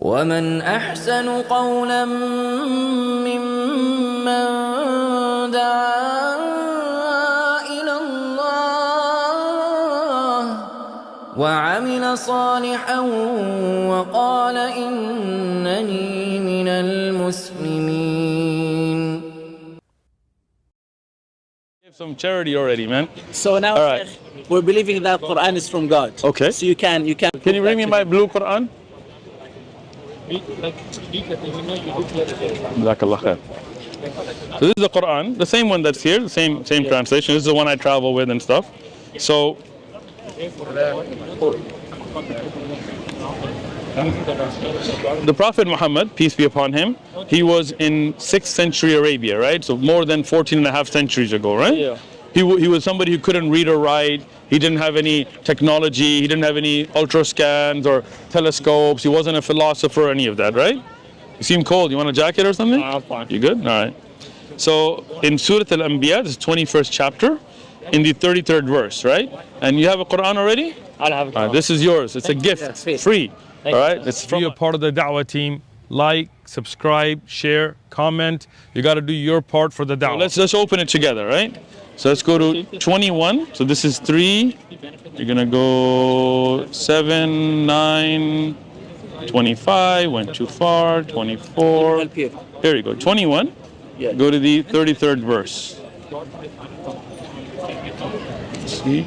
ومن أحسن قولا ممن دعا إلى الله وعمل صالحا وقال إنني من المسلمين. Some charity already, man. So now right. We're believing that Quran is from God. Okay. So you can. Can you bring me my blue Quran? Jazakallah khair. So this is the Quran, the same one that's here, the same translation. This is the one I travel with and stuff. So the Prophet Muhammad, peace be upon him, he was in 6th century Arabia, right? So more than 14 and a half centuries ago, right? Yeah. He was somebody who couldn't read or write. He didn't have any technology. He didn't have any ultra scans or telescopes. He wasn't a philosopher or any of that, right? You seem cold. You want a jacket or something? I'm fine. You good? All right. So in Surah Al-Anbiya, this is 21st chapter, in the 33rd verse, right? And you have a Quran already? I don't have a Quran. This is yours. It's a gift. Yeah, free. Thank all right? you. It's free. You're part of the Dawah team. Like, subscribe, share, comment. You got to do your part for the Dawah. So let's open it together, right? So let's go to 21. So this is 3. You're going to go 7, 9, 25. Went too far. 24. Here you go. 21. Yeah. Go to the 33rd verse. See?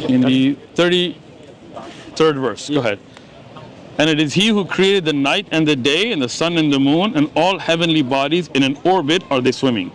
In the 33rd verse. Go ahead. And it is he who created the night and the day and the sun and the moon and all heavenly bodies in an orbit are they swimming.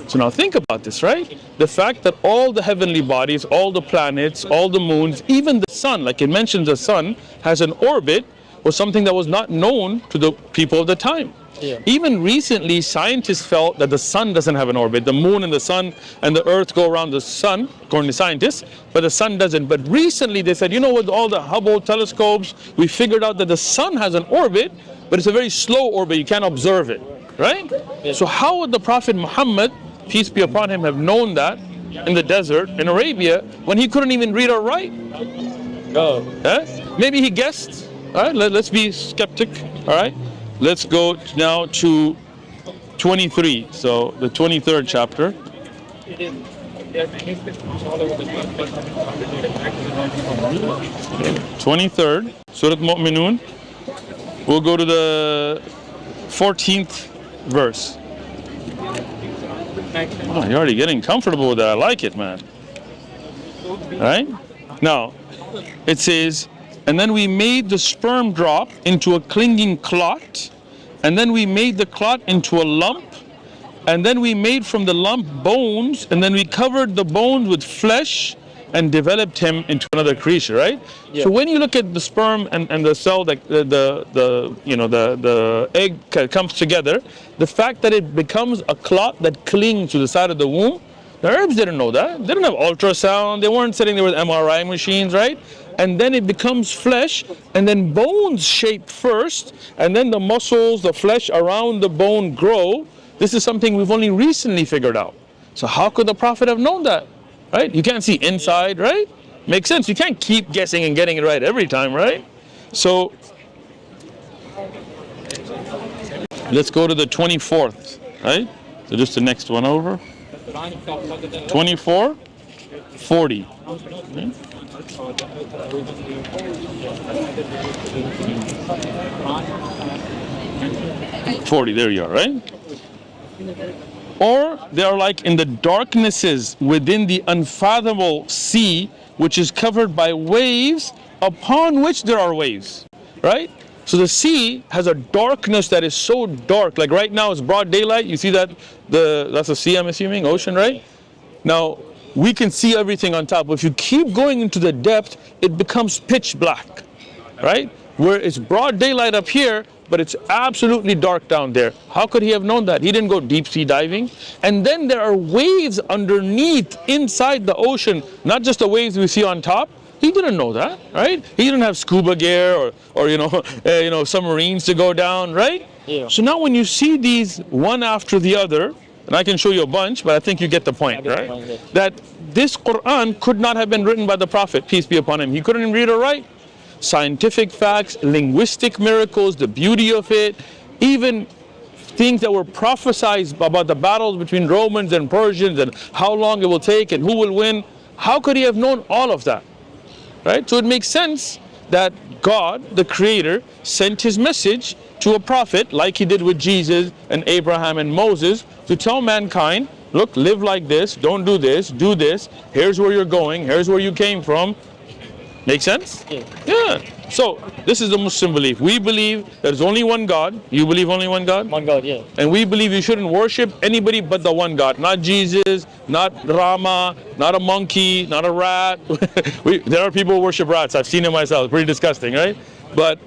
So now think about this, right? The fact that all the heavenly bodies, all the planets, all the moons, even the sun, like it mentions the sun, has an orbit, was something that was not known to the people of the time. Yeah. Even recently, scientists felt that the sun doesn't have an orbit. The moon and the sun and the earth go around the sun, according to scientists, but the sun doesn't. But recently they said, you know, with all the Hubble telescopes, we figured out that the sun has an orbit, but it's a very slow orbit. You can't observe it, right? Yeah. So how would the Prophet Muhammad, peace be upon him, have known that in the desert, in Arabia, when he couldn't even read or write? Go. Maybe he guessed. All right, let's be skeptic, all right? Let's go now to 23, so the 23rd chapter. 23rd, Surah Mu'minun. We'll go to the 14th verse. Oh, you're already getting comfortable with that. I like it, man. All right? Now, it says, and then we made the sperm drop into a clinging clot, and then we made the clot into a lump, and then we made from the lump bones, and then we covered the bones with flesh and developed him into another creature, right? Yeah. So when you look at the sperm and the cell, the egg comes together, the fact that it becomes a clot that clings to the side of the womb, the Arabs didn't know that. They didn't have ultrasound. They weren't sitting there with MRI machines, right? And then it becomes flesh, and then bones shape first, and then the muscles, the flesh around the bone grow. This is something we've only recently figured out. So how could the Prophet have known that, right? You can't see inside, right? Makes sense. You can't keep guessing and getting it right every time, right? So let's go to the 24th, right? So just the next one over. 24, 40. Okay. 40, there you are, right? Or they are like in the darknesses within the unfathomable sea, which is covered by waves, upon which there are waves, right? So the sea has a darkness that is so dark, like right now it's broad daylight. You see that, that's the sea, I'm assuming, ocean, right? Now, we can see everything on top, but if you keep going into the depth, it becomes pitch black, right? Where it's broad daylight up here, but it's absolutely dark down there. How could he have known that? He didn't go deep sea diving. And then there are waves underneath, inside the ocean, not just the waves we see on top. He didn't know that, right? He didn't have scuba gear or submarines to go down, right? Yeah. So now when you see these one after the other, And I can show you a bunch, but I think you get the point, right? That this Quran could not have been written by the Prophet, peace be upon him. He couldn't read or write. Scientific facts, linguistic miracles, the beauty of it, even things that were prophesied about the battles between Romans and Persians and how long it will take and who will win. How could he have known all of that? Right? So it makes sense that God, the Creator, sent his message to a prophet like he did with Jesus and Abraham and Moses to tell mankind, look, live like this, don't do this, do this, here's where you're going, here's where you came from. Make sense? Yeah. So this is the Muslim belief. We believe there's only one God. You believe only one God? One God, yeah. And we believe you shouldn't worship anybody but the one God. Not Jesus, not Rama, not a monkey, not a rat. There are people who worship rats. I've seen it myself. It's pretty disgusting, right? But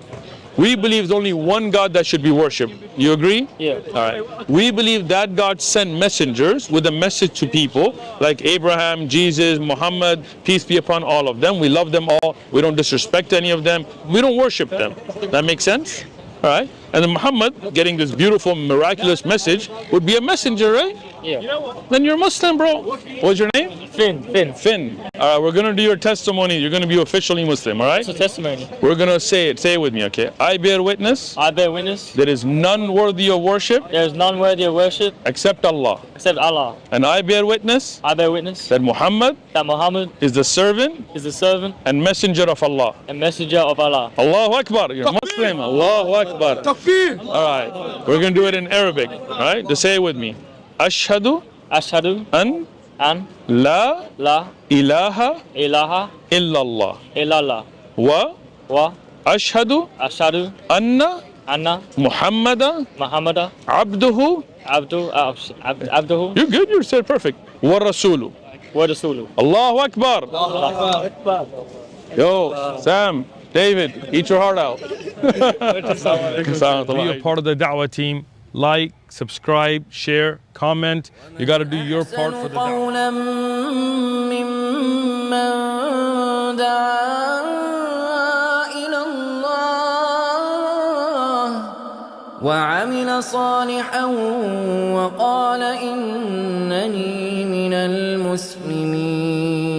we believe there's only one God that should be worshipped. You agree? Yeah. All right. We believe that God sent messengers with a message to people like Abraham, Jesus, Muhammad, peace be upon all of them. We love them all. We don't disrespect any of them. We don't worship them. That makes sense? All right. And then Muhammad, getting this beautiful, miraculous message, would be a messenger, right? Yeah. Then you're Muslim, bro. What's your name? Finn. All right, we're going to do your testimony. You're going to be officially Muslim, all right? It's a testimony. We're going to say it. Say it with me, okay? I bear witness. I bear witness. There is none worthy of worship. There is none worthy of worship Except Allah. except Allah. And I bear witness. I bear witness That Muhammad that Muhammad is the servant is the servant and messenger of Allah. and messenger of Allah. Allahu Akbar. You're Muslim. Allahu Akbar. Takbir. All right. We're going to do it in Arabic. All right? Just say it with me. Ashhadu Ashhadu an an la la ilaha ilaha illallah. illallah Wa wa ashhadu ashhadu anna anna Muhammadan Muhammada abduhu. abduhu You're good. You said perfect. Wa rasulu. wa rasuluhu. Allahu Akbar. Yo, Sam, David, eat your heart out. Be a part of the Dawah team. Like, subscribe, share, comment. You got to do your part for the Dawah. قولا ممن دعا إلى الله وعمل صالحا وقال إنني من المسلمين